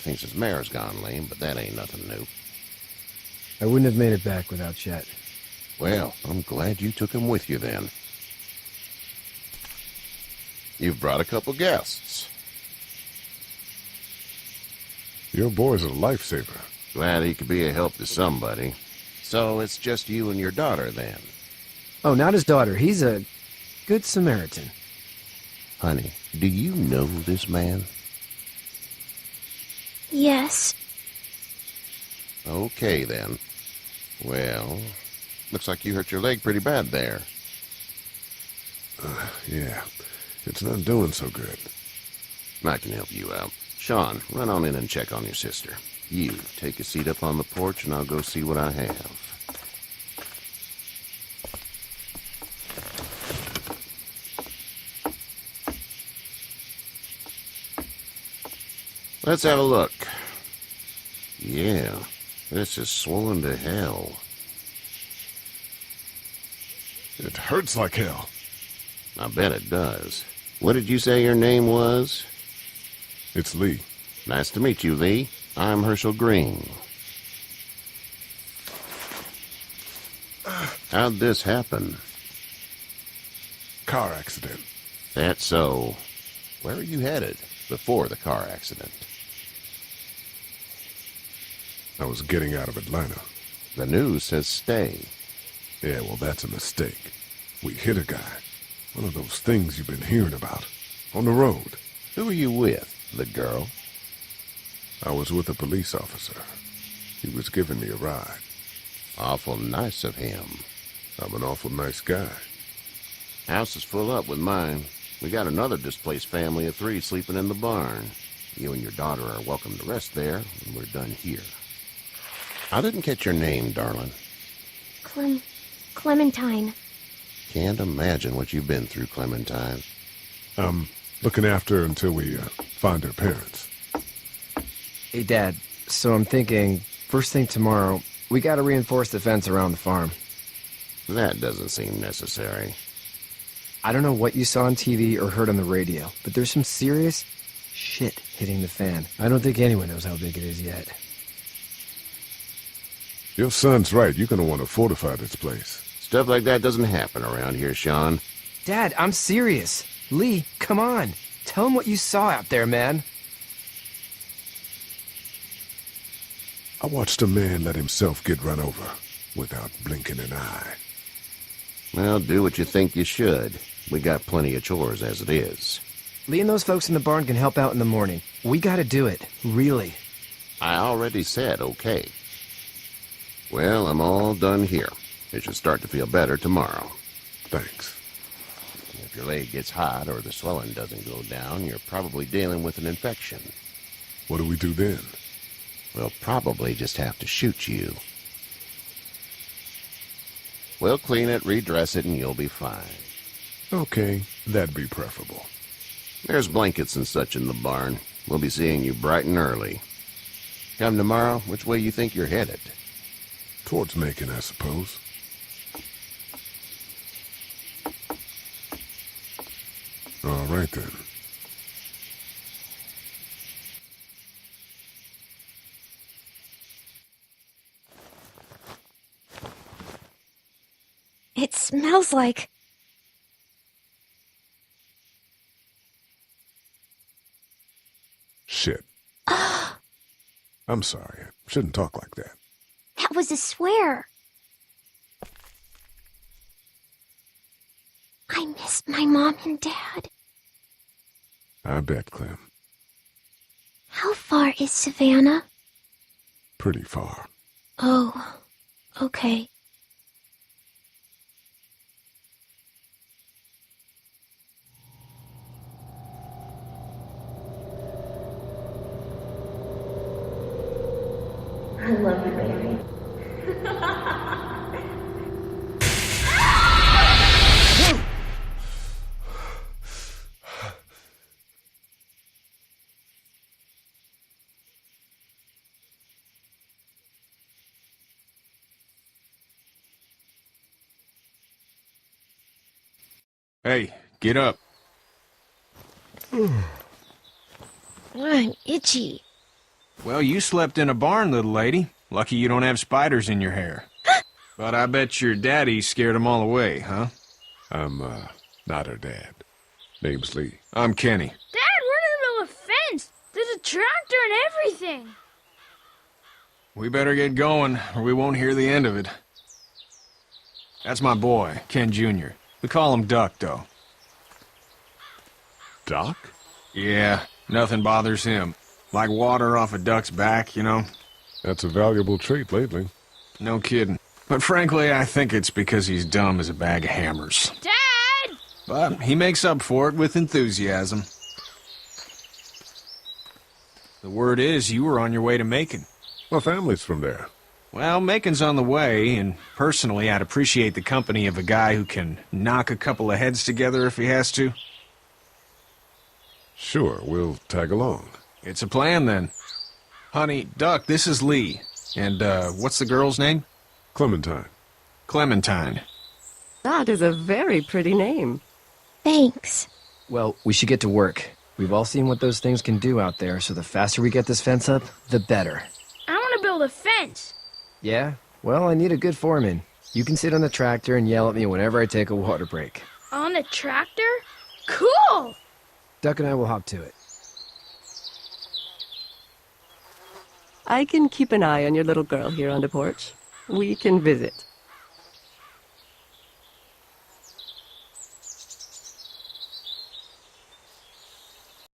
Thinks his mare's gone lame, but that ain't nothing new. I wouldn't have made it back without Chet. Well, I'm glad you took him with you then. You've brought a couple guests. Your boy's a lifesaver. Glad he could be a help to somebody. So it's just you and your daughter then? Oh, not his daughter. He's a good Samaritan. Honey, do you know this man? Yes. Okay, then. Well, looks like you hurt your leg pretty bad there. Yeah, it's not doing so good. I can help you out. Sean, run on in and check on your sister. You, take a seat up on the porch and I'll go see what I have. Let's have a look. Yeah, this is swollen to hell. It hurts like hell. I bet it does. What did you say your name was? It's Lee. Nice to meet you, Lee. I'm Herschel Green. How'd this happen? Car accident. That's so. Where are you headed before the car accident? I was getting out of Atlanta. The news says stay. Yeah, well, that's a mistake. We hit a guy. One of those things you've been hearing about. On the road. Who are you with? The girl? I was with a police officer. He was giving me a ride. Awful nice of him. I'm an awful nice guy. House is full up with mine. We got another displaced family of 3 sleeping in the barn. You and your daughter are welcome to rest there when we're done here. I didn't catch your name, darling. Clementine. Can't imagine what you've been through, Clementine. I'm looking after her until we find her parents. Hey, Dad, so I'm thinking, first thing tomorrow, we gotta reinforce the fence around the farm. That doesn't seem necessary. I don't know what you saw on TV or heard on the radio, but there's some serious shit hitting the fan. I don't think anyone knows how big it is yet. Your son's right. You're going to want to fortify this place. Stuff like that doesn't happen around here, Sean. Dad, I'm serious. Lee, come on. Tell him what you saw out there, man. I watched a man let himself get run over without blinking an eye. Well, do what you think you should. We got plenty of chores as it is. Lee and those folks in the barn can help out in the morning. We gotta do it. Really. I already said okay. Well, I'm all done here. It should start to feel better tomorrow. Thanks. If your leg gets hot or the swelling doesn't go down, you're probably dealing with an infection. What do we do then? We'll probably just have to shoot you. We'll clean it, redress it, and you'll be fine. Okay, that'd be preferable. There's blankets and such in the barn. We'll be seeing you bright and early. Come tomorrow, which way you think you're headed? Towards Macon, I suppose. All right, then. It smells like... Shit. I'm sorry. I shouldn't talk like that. That was a swear. I miss my mom and dad. I bet, Clem. How far is Savannah? Pretty far. Oh, okay. I love you, baby. Hey, get up. I'm itchy. Well, you slept in a barn, little lady. Lucky you don't have spiders in your hair. But I bet your daddy scared them all away, huh? I'm, not her dad. Name's Lee. I'm Kenny. Dad, we're in the middle of a fence. There's a tractor and everything. We better get going, or we won't hear the end of it. That's my boy, Ken Jr. We call him Duck, though. Doc? Yeah, nothing bothers him. Like water off a duck's back, you know? That's a valuable trait lately. No kidding. But frankly, I think it's because he's dumb as a bag of hammers. Dad! But he makes up for it with enthusiasm. The word is you were on your way to Macon. My family's from there. Well, Macon's on the way, and personally, I'd appreciate the company of a guy who can knock a couple of heads together if he has to. Sure, we'll tag along. It's a plan, then. Honey, Duck, this is Lee. And, what's the girl's name? Clementine. Clementine. That is a very pretty name. Thanks. Well, we should get to work. We've all seen what those things can do out there, so the faster we get this fence up, the better. I want to build a fence. Yeah? Well, I need a good foreman. You can sit on the tractor and yell at me whenever I take a water break. On a tractor? Cool! Duck and I will hop to it. I can keep an eye on your little girl here on the porch. We can visit.